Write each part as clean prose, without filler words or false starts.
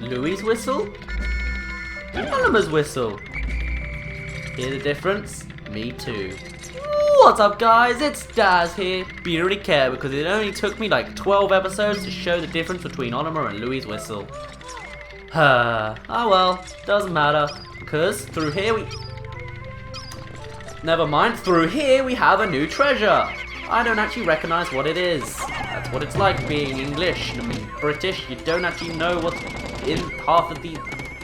Louie's whistle? Oliver's whistle. Hear the difference? Me too. What's up guys, it's Daz here. But you don't really care because it only took me like 12 episodes to show the difference between Oliver and Louie's whistle. Oh well, doesn't matter. Because through here we... Never mind, through here we have a new treasure. I don't actually recognize what it is. That's what it's like being English. I mean British, you don't actually know what's in half of the...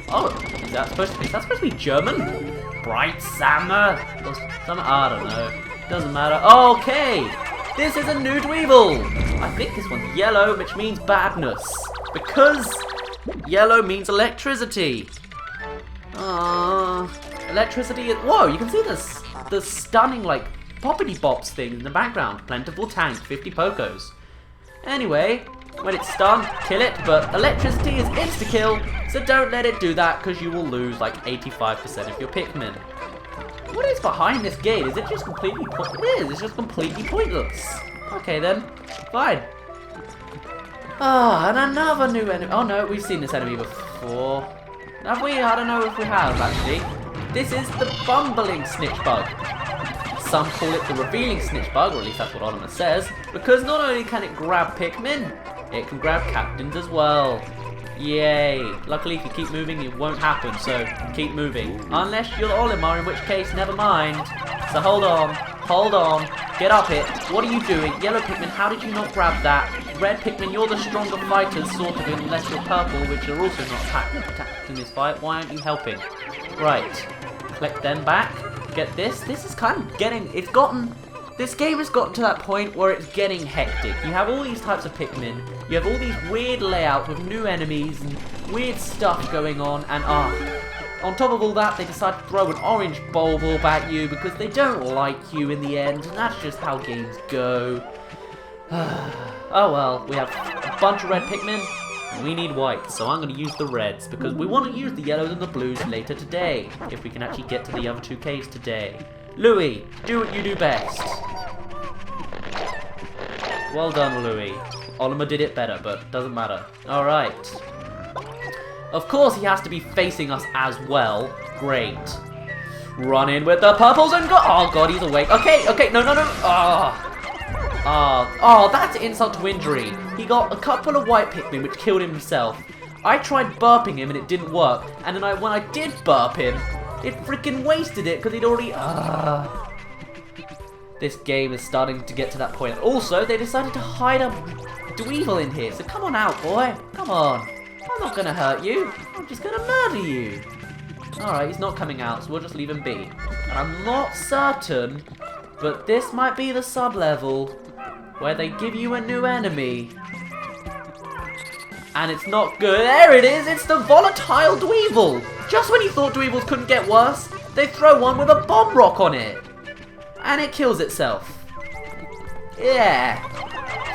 Oh, is that supposed to be German? Bright summer? Or something, I don't know. Doesn't matter. Okay! This is a new Dweevil! I think this one's yellow, which means badness. Because yellow means electricity. Electricity is... Whoa, you can see this. The stunning, like, poppity bops thing in the background. Plentiful tank, 50 pocos. Anyway, when it's stunned, kill it, but electricity is insta-kill, so don't let it do that, because you will lose like 85% of your Pikmin. What is behind this gate? Is it just completely pointless? It is, it's just completely pointless. Okay then, fine. And another new enemy. Oh no, we've seen this enemy before. Have we? I don't know if we have, actually. This is the Bumbling Snitchbug. Some call it the Revealing Snitchbug, or at least that's what Oliver says, because not only can it grab Pikmin, it can grab captains as well. Yay. Luckily, if you keep moving, it won't happen, so keep moving. Unless you're Olimar, in which case, never mind. So hold on, get up it. What are you doing? Yellow Pikmin, how did you not grab that? Red Pikmin, you're the stronger fighters, sort of, unless you're purple, which are also not attacked in this fight. Why aren't you helping? Right. Collect them back. Get this. This is kind of getting... This game has gotten to that point where it's getting hectic. You have all these types of Pikmin. You have all these weird layouts with new enemies and weird stuff going on. And on top of all that, they decide to throw an orange bulb at you because they don't like you in the end. And that's just how games go. Oh well, we have a bunch of red Pikmin. And we need white, so I'm going to use the reds because we want to use the yellows and the blues later today. If we can actually get to the other two caves today. Louie, do what you do best. Well done, Louie. Oliver did it better, but doesn't matter. Alright. Of course he has to be facing us as well. Great. Run in with the purples and go. Oh god, he's awake. Okay, no. Oh, that's insult to injury. He got a couple of white Pikmin which killed him himself. I tried burping him and it didn't work. And then when I did burp him, it freaking wasted it because he'd already... This game is starting to get to that point. Also, they decided to hide a Dweevil in here. So come on out, boy. Come on. I'm not going to hurt you. I'm just going to murder you. Alright, he's not coming out, so we'll just leave him be. And I'm not certain, but this might be the sub-level where they give you a new enemy. And it's not good. There it is. It's the volatile Dweevil. Just when you thought Dweevils couldn't get worse, they throw one with a bomb rock on it. And it kills itself. Yeah.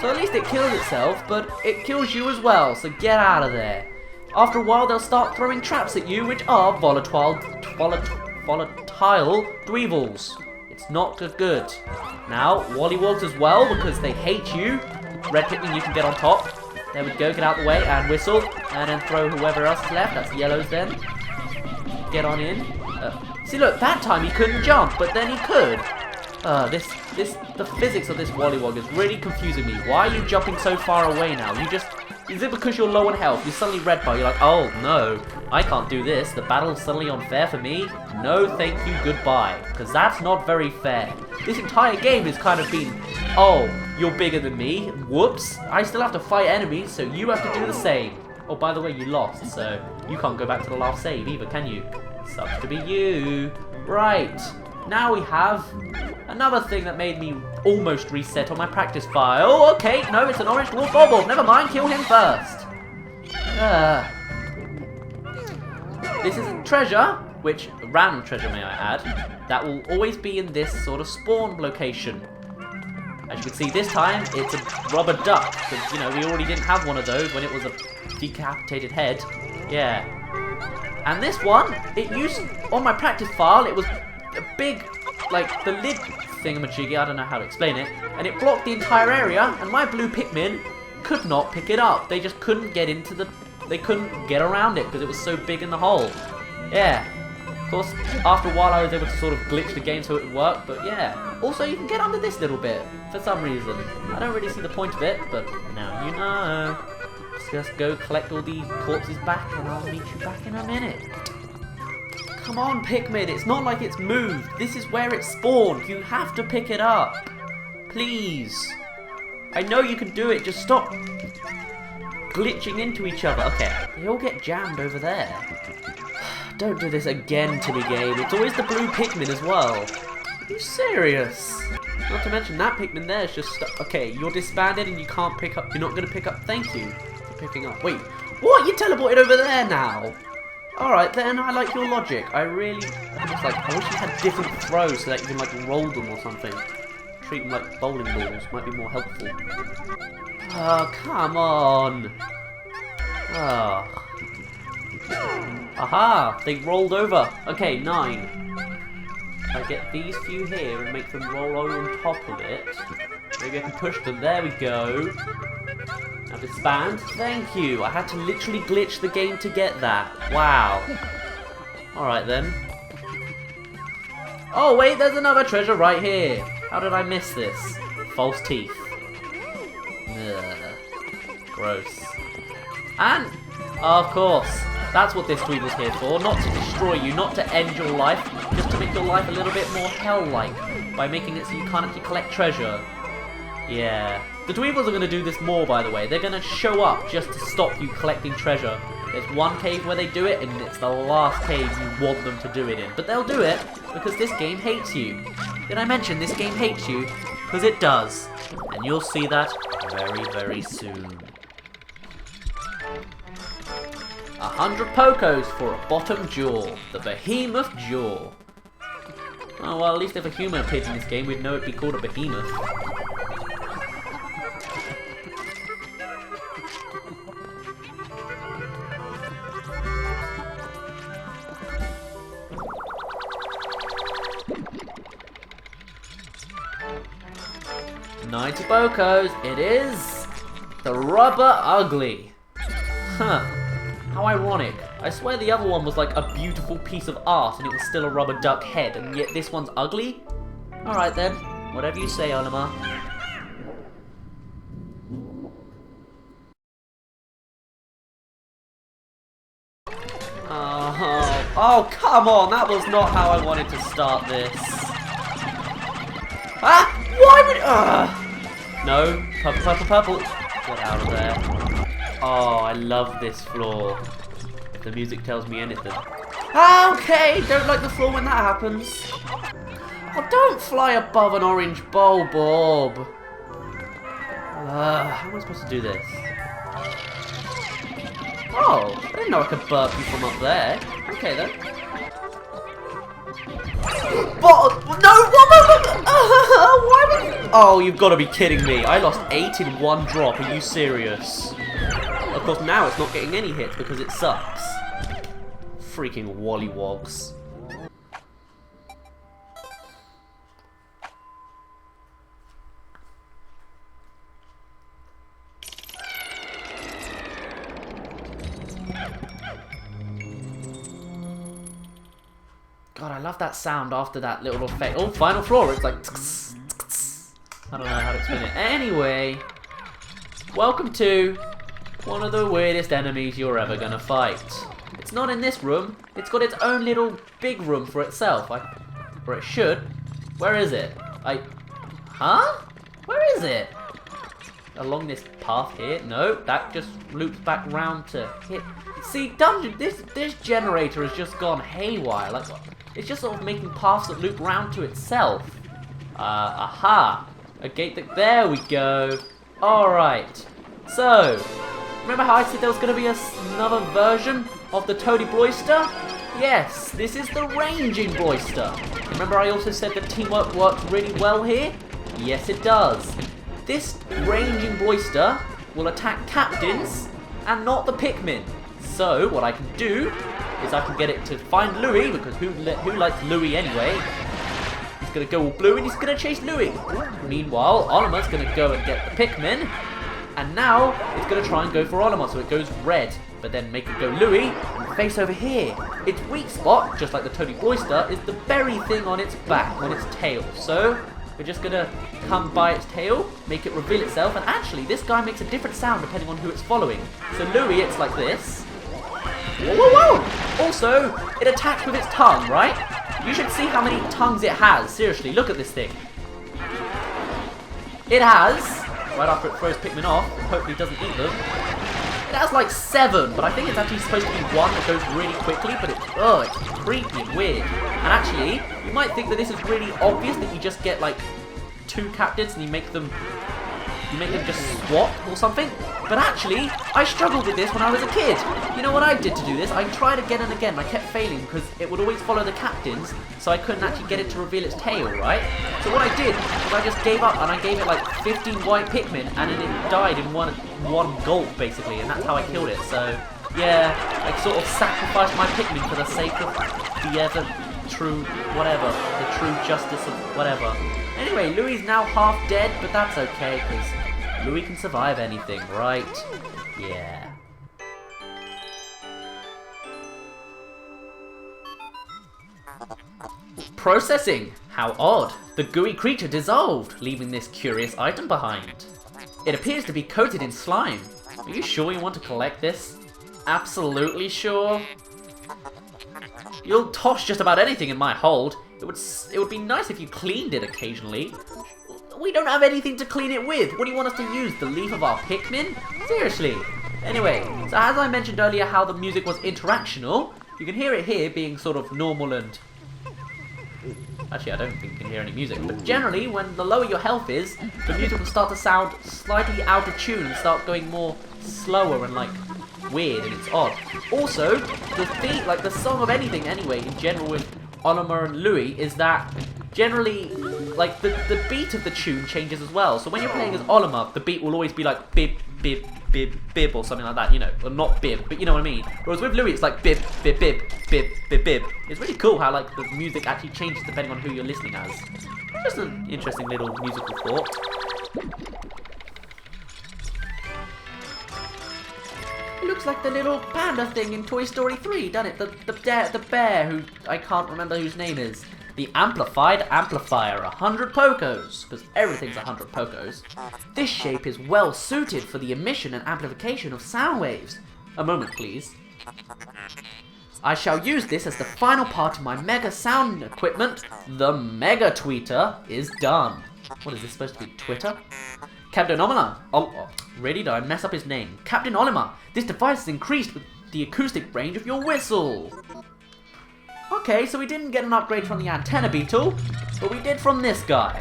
So at least it kills itself, but it kills you as well. So get out of there. After a while, they'll start throwing traps at you, which are volatile Dweevils. It's not good. Now, Wollywogs as well, because they hate you. Red Pikmin, you can get on top. There we go, get out of the way, and whistle. And then throw whoever else is left. That's yellows then. Get on in. See, look, that time he couldn't jump, but then he could. The physics of this Wollywog is really confusing me. Why are you jumping so far away now? Is it because you're low on health? You're suddenly red bar. You're like, oh no, I can't do this. The battle's suddenly unfair for me. No, thank you, goodbye. Because that's not very fair. This entire game has kind of been, oh, you're bigger than me. Whoops. I still have to fight enemies, so you have to do the same. Oh, by the way, you lost, so you can't go back to the last save either, can you? Sucks to be you. Right. Now we have another thing that made me almost reset on my practice file. Oh, okay, no, it's an orange dwarf bobble. Never mind, kill him first. This is a treasure, which, a random treasure may I add, that will always be in this sort of spawn location. As you can see, this time, it's a rubber duck, because, you know, we already didn't have one of those when it was a decapitated head. Yeah. And this one, it used, on my practice file, it was a big, like, the lid thingamajiggy, I don't know how to explain it, and it blocked the entire area, and my blue Pikmin could not pick it up. They just couldn't get into the they couldn't get around it because it was so big in the hole. Yeah. Of course, after a while I was able to sort of glitch the game so it would work, but yeah. Also, you can get under this little bit, for some reason. I don't really see the point of it, but now you know. Just go collect all these corpses back and I'll meet you back in a minute. Come on, Pikmin, it's not like it's moved. This is where it spawned. You have to pick it up. Please. I know you can do it, just stop glitching into each other. Okay, they all get jammed over there. Don't do this again to me, game. It's always the blue Pikmin as well. Are you serious? Not to mention that Pikmin there is just stuck. Okay, you're disbanded and you can't pick up. You're not going to pick up. Thank you for picking up. Wait, what? You teleported over there now? Alright then, I like your logic. I wish you had different throws so that you can like roll them or something. Treat them like bowling balls might be more helpful. Oh, come on. Oh. Aha! They rolled over. Okay, 9. If I get these few here and make them roll over on top of it, maybe I can push them. There we go. Now disband. Thank you. I had to literally glitch the game to get that. Wow. Alright then. Oh wait, there's another treasure right here. How did I miss this? False teeth. Ugh. Gross. And, of course, that's what this Dweeble's here for. Not to destroy you, not to end your life, just to make your life a little bit more hell-like by making it so you can't actually collect treasure. Yeah. The Dweebles are going to do this more, by the way. They're going to show up just to stop you collecting treasure. There's one cave where they do it, and it's the last cave you want them to do it in. But they'll do it, because this game hates you. Did I mention this game hates you? Because it does. And you'll see that very, very soon. 100 Pokos for a bottom jaw. The Behemoth Jaw. Oh, well, at least if a human appeared in this game, we'd know it'd be called a behemoth. $90 Pokos, it is the Rubber Ugly. Huh, how ironic. I swear the other one was like a beautiful piece of art and it was still a rubber duck head, and yet this one's ugly? Alright then, whatever you say, Olimar. Oh, come on, that was not how I wanted to start this. Ah! Why would... No, purple, purple, purple. Get out of there. Oh, I love this floor. If the music tells me anything. Okay, don't like the floor when that happens. Oh, don't fly above an orange bowl, Bob. How am I supposed to do this? Oh, I didn't know I could burp you from up there. Okay then. But no! Why would you? Oh, you've got to be kidding me! I lost 8 in one drop. Are you serious? Of course, now it's not getting any hits because it sucks. Freaking wollywogs. God, I love that sound after that little effect. Oh, final floor, it's like... I don't know how to explain it. Anyway, welcome to one of the weirdest enemies you're ever gonna fight. It's not in this room. It's got its own little big room for itself. Or it should. Where is it? Huh? Where is it? Along this path here? No, that just loops back round to hit. See, this generator has just gone haywire. Like, it's just sort of making paths that loop round to itself. Aha! A gate that... There we go. Alright. So, remember how I said there was going to be another version of the Toady Bloister? Yes, this is the ranging Bloister. Remember I also said that teamwork works really well here? Yes, it does. This ranging Bloister will attack captains and not the Pikmin. So, what I can do is I can get it to find Louie, because who likes Louie anyway? He's going to go all blue and he's going to chase Louie. Meanwhile, Olimar's going to go and get the Pikmin. And now, it's going to try and go for Olimar, so it goes red. But then make it go Louie and face over here. Its weak spot, just like the Toady Oyster, is the berry thing on its back, on its tail. So we're just gonna come by its tail, make it reveal itself, and actually this guy makes a different sound depending on who it's following. So Louie, it's like this. Whoa, whoa, whoa! Also, it attacks with its tongue, right? You should see how many tongues it has. Seriously, look at this thing. It has, right after it throws Pikmin off, hopefully it doesn't eat them, it has like 7, but I think it's actually supposed to be 1 that goes really quickly, but it's creepy and weird. And actually, you might think that this is really obvious, that you just get like 2 captives and you make them just swap or something. But actually, I struggled with this when I was a kid. You know what I did to do this? I tried again and again, and I kept failing because it would always follow the captains, so I couldn't actually get it to reveal its tail, right? So what I did was I just gave up, and I gave it like 15 white Pikmin, and then it died in one gulp, basically, and that's how I killed it. So, yeah, I sort of sacrificed my Pikmin for the sake of the ever true whatever, the true justice of whatever. Anyway, Louie's now half dead, but that's okay, because Louie can survive anything, right? Yeah. Processing! How odd! The gooey creature dissolved, leaving this curious item behind. It appears to be coated in slime. Are you sure you want to collect this? Absolutely sure? You'll toss just about anything in my hold. It would be nice if you cleaned it occasionally. We don't have anything to clean it with. What do you want us to use? The leaf of our Pikmin? Seriously. Anyway, so as I mentioned earlier how the music was interactional, you can hear it here being sort of normal and... Actually, I don't think you can hear any music, but generally, when the lower your health is, the music will start to sound slightly out of tune and start going more slower and like weird, and it's odd. Also, the theme, like the song of anything anyway, in general with Olimar and Louie, is that generally, like, the beat of the tune changes as well. So when you're playing as Olimar, the beat will always be like bib, bib, bib, bib, or something like that, you know. Well, not bib, but you know what I mean. Whereas with Louie, it's like bib, bib, bib, bib, bib, bib. It's really cool how, like, the music actually changes depending on who you're listening as. Just an interesting little musical thought. It looks like the little panda thing in Toy Story 3, doesn't it? The bear who I can't remember whose name is. The amplified amplifier, 100 Pokos, because everything's 100 Pokos. This shape is well suited for the emission and amplification of sound waves. A moment, please. I shall use this as the final part of my mega sound equipment. The Mega Tweeter is done. What is this supposed to be, Twitter? Captain Olimar. Oh, really? Did I mess up his name? Captain Olimar, this device is increased with the acoustic range of your whistle. Okay, so we didn't get an upgrade from the antenna beetle, but we did from this guy.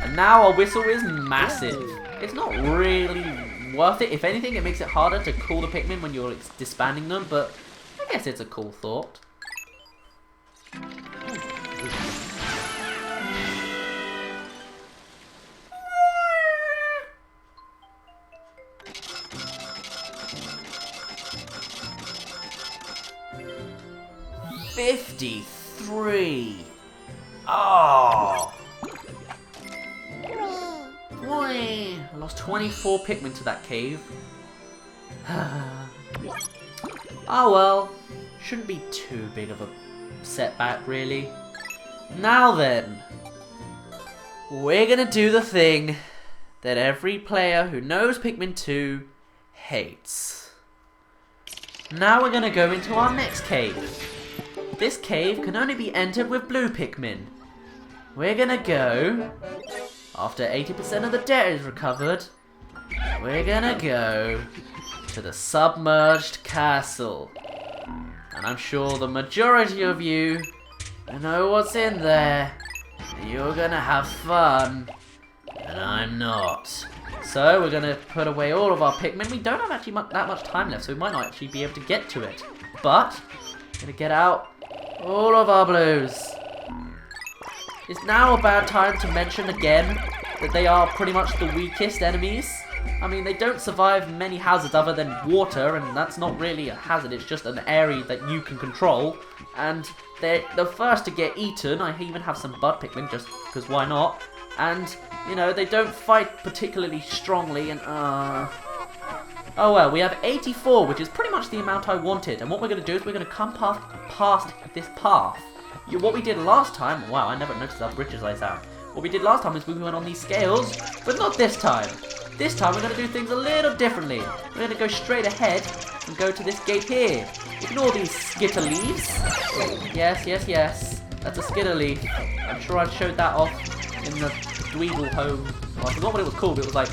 And now our whistle is massive. It's not really worth it. If anything, it makes it harder to call the Pikmin when you're disbanding them, but I guess it's a cool thought. 53. Oh. Boy, I lost 24 Pikmin to that cave. Oh well, shouldn't be too big of a setback really. Now then, we're gonna do the thing that every player who knows Pikmin 2 hates. Now we're gonna go into our next cave. This cave can only be entered with blue Pikmin. We're gonna go, after 80% of the debt is recovered, we're gonna go to the submerged castle. And I'm sure the majority of you know what's in there. You're gonna have fun, and I'm not. So we're gonna put away all of our Pikmin. We don't have actually that much time left, so we might not actually be able to get to it. But we're gonna get out all of our blues. It's now a bad time to mention again that they are pretty much the weakest enemies. I mean, they don't survive many hazards other than water, and that's not really a hazard, it's just an area that you can control. And they're the first to get eaten. I even have some Bud Pikmin, just because why not? And, you know, they don't fight particularly strongly, and Oh well, we have 84, which is pretty much the amount I wanted. And what we're going to do is we're going to come past this path. What we did last time... Wow, I never noticed how bridges I sound. What we did last time is we went on these scales, but not this time. This time we're going to do things a little differently. We're going to go straight ahead and go to this gate here. Ignore these skitter leaves. Yes, yes, yes. That's a skitter leaf. I'm sure I showed that off in the Dweedle home. Well, I forgot what it was called. It was like...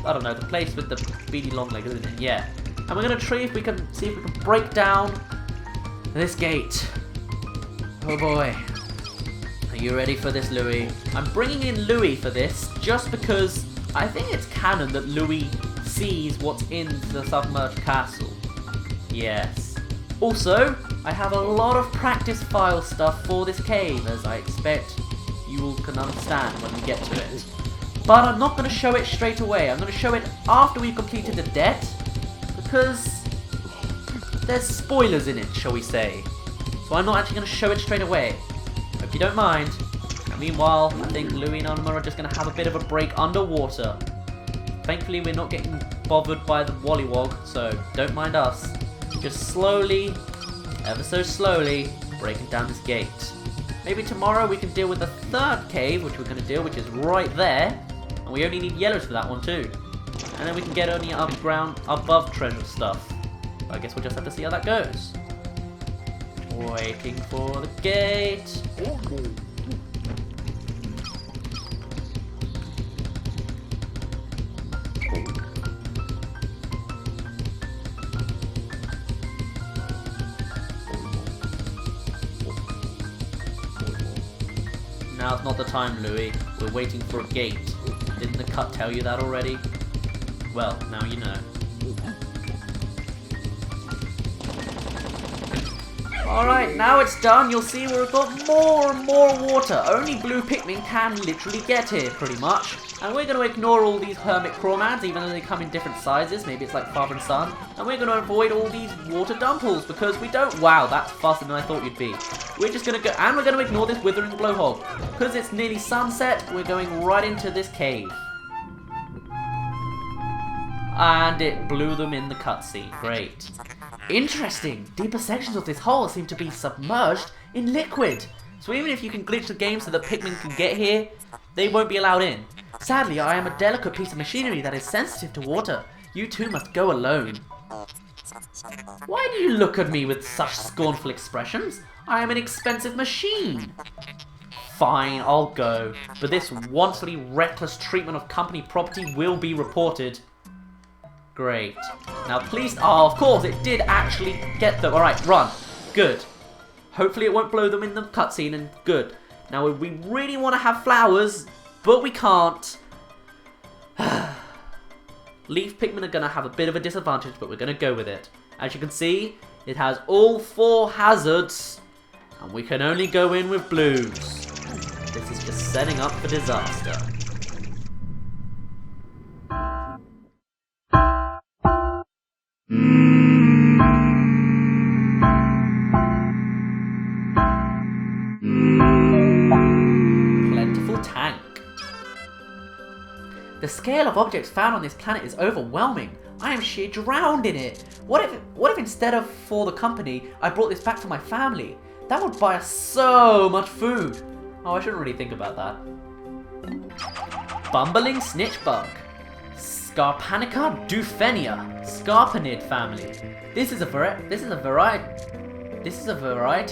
I don't know, the place with the beady long legs, isn't it? Yeah. And we're going to see if we can break down this gate. Oh boy. Are you ready for this, Louis? I'm bringing in Louis for this just because I think it's canon that Louis sees what's in the submerged castle. Yes. Also, I have a lot of practice file stuff for this cave, as I expect you all can understand when we get to it. But I'm not going to show it straight away. I'm going to show it after we've completed the debt, because there's spoilers in it, shall we say. So I'm not actually going to show it straight away. Hope you don't mind. Meanwhile, I think Louis and Anima are just going to have a bit of a break underwater. Thankfully, we're not getting bothered by the Wollywog, so don't mind us. Just slowly, ever so slowly, breaking down this gate. Maybe tomorrow we can deal with the third cave, which we're going to do, which is right there. And we only need yellows for that one too. And then we can get only above treasure stuff. I guess we'll just have to see how that goes. Waiting for the gate. Now's not the time, Louis. We're waiting for a gate. Didn't the cut tell you that already? Well, now you know. Alright, now it's done. You'll see we've got more and more water. Only blue Pikmin can literally get here, pretty much. And we're going to ignore all these hermit crawmans, even though they come in different sizes. Maybe it's like father and son. And we're going to avoid all these water dumples, because we don't... Wow, that's faster than I thought you'd be. We're just going to go... And we're going to ignore this withering blowhog. Because it's nearly sunset, we're going right into this cave. And it blew them in the cutscene. Great. Interesting. Deeper sections of this hole seem to be submerged in liquid. So even if you can glitch the game so that Pikmin can get here, they won't be allowed in. Sadly, I am a delicate piece of machinery that is sensitive to water. You two must go alone. Why do you look at me with such scornful expressions? I am an expensive machine. Fine, I'll go. But this wantonly reckless treatment of company property will be reported. Great. Now please... Oh, of course, it did actually get them. Alright, run. Good. Hopefully it won't blow them in the cutscene, and good. Now we really want to have flowers, but we can't. Leaf Pikmin are going to have a bit of a disadvantage, but we're going to go with it. As you can see, it has all 4 hazards, and we can only go in with blues. This is just setting up for disaster. Plentiful tank. The scale of objects found on this planet is overwhelming. I am sheer drowned in it. What if instead of for the company, I brought this back to my family? That would buy us so much food. Oh, I shouldn't really think about that. Bumbling Snitchbug. Scarpanica dufenia. Scarpanid family. This is a variety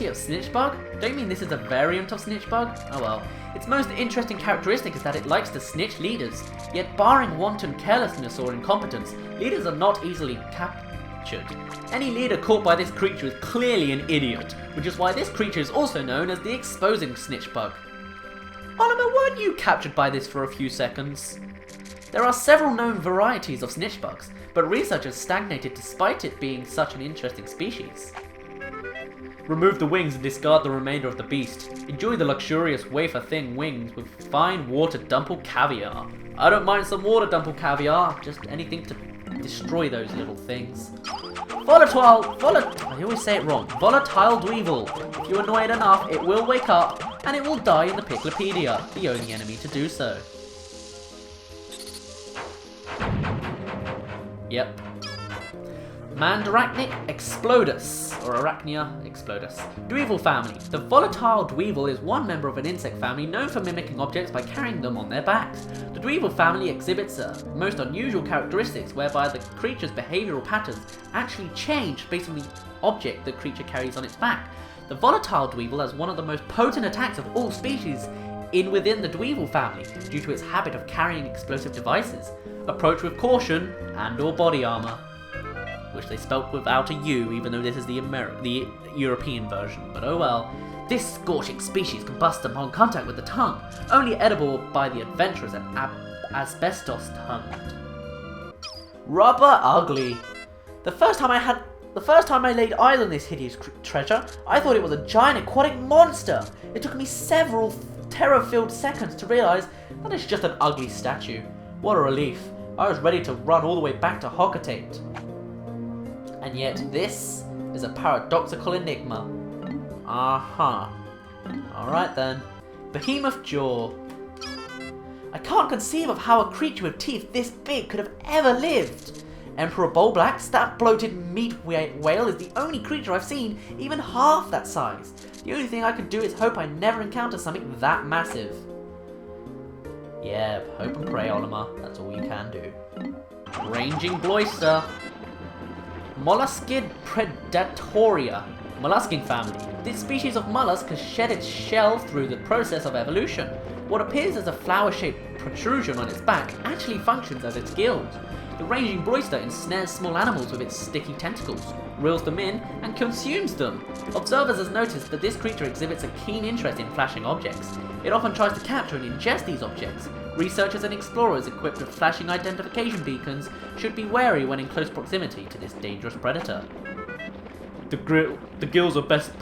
of snitchbug? Don't you mean this is a variant of snitchbug? Oh well. Its most interesting characteristic is that it likes to snitch leaders. Yet barring wanton carelessness or incompetence, leaders are not easily captured. Any leader caught by this creature is clearly an idiot, which is why this creature is also known as the exposing snitchbug. Oliver, weren't you captured by this for a few seconds? There are several known varieties of snitchbugs, but research has stagnated despite it being such an interesting species. Remove the wings and discard the remainder of the beast. Enjoy the luxurious wafer-thin wings with fine water dumple caviar. I don't mind some water dumple caviar, just anything to destroy those little things. I always say it wrong. Volatile Dweevil. If you annoy it enough, it will wake up, and it will die in the Piclopedia, the only enemy to do so. Yep. Mandarachnic Explodus, or Arachnia Explodus. Dweevil family. The volatile dweevil is one member of an insect family known for mimicking objects by carrying them on their backs. The dweevil family exhibits most unusual characteristics whereby the creature's behavioural patterns actually change based on the object the creature carries on its back. The volatile dweevil has one of the most potent attacks of all species within the dweevil family due to its habit of carrying explosive devices. Approach with caution and or body armour. Which they spelt without a U, even though this is the European version, but oh well. This scorching species combusts upon contact with the tongue, only edible by the adventurous and asbestos tongued. Rubber ugly. The first time I laid eyes on this hideous treasure, I thought it was a giant aquatic monster. It took me several terror-filled seconds to realise that it's just an ugly statue. What a relief. I was ready to run all the way back to Hockatate. And yet this is a paradoxical enigma. Alright then. Behemoth Jaw. I can't conceive of how a creature with teeth this big could have ever lived. Emperor Bullblax, that bloated meat whale, is the only creature I've seen even half that size. The only thing I could do is hope I never encounter something that massive. Yeah, hope and pray, Olimar. That's all you can do. Ranging Bloister. Molluskid predatoria. Mollusking family. This species of mollusk has shed its shell through the process of evolution. What appears as a flower-shaped protrusion on its back actually functions as its gills. The ranging bloister ensnares small animals with its sticky tentacles, reels them in, and consumes them. Observers have noticed that this creature exhibits a keen interest in flashing objects. It often tries to capture and ingest these objects. Researchers and explorers equipped with flashing identification beacons should be wary when in close proximity to this dangerous predator. The gills are best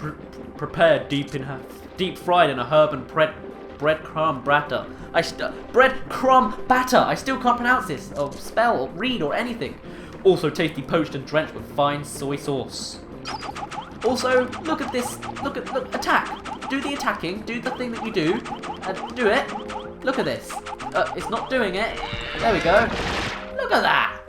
prepared deep fried in a herb and breadcrumb batter. Breadcrumb batter! I still can't pronounce this, or spell, or read, or anything. Also tasty poached and drenched with fine soy sauce. Also, look at this. Look, attack. Do the attacking. Do the thing that you do. Do it. Look at this. It's not doing it. There we go. Look at that.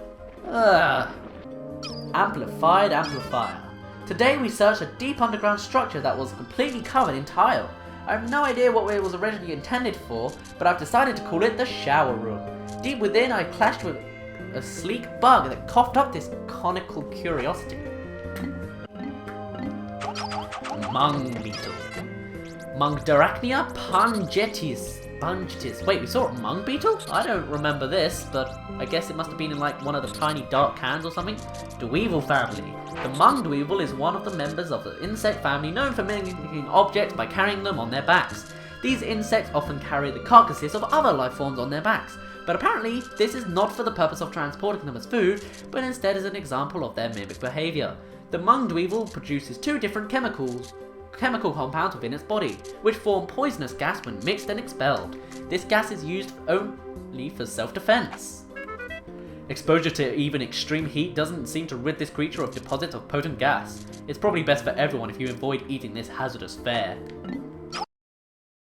Amplified Amplifier. Today we searched a deep underground structure that was completely covered in tile. I have no idea what it was originally intended for, but I've decided to call it the shower room. Deep within, I clashed with a sleek bug that coughed up this conical curiosity. Mung beetle. Mungdarachnia pungetis. Wait, we saw a mung beetle? I don't remember this, but I guess it must have been in like one of the tiny dark cans or something. Dweevil family. The mung dweevil is one of the members of the insect family known for mimicking objects by carrying them on their backs. These insects often carry the carcasses of other life forms on their backs, but apparently this is not for the purpose of transporting them as food, but instead as an example of their mimic behaviour. The mung dweevil produces two different chemical compounds within its body, which form poisonous gas when mixed and expelled. This gas is used only for self-defense. Exposure to even extreme heat doesn't seem to rid this creature of deposits of potent gas. It's probably best for everyone if you avoid eating this hazardous fare.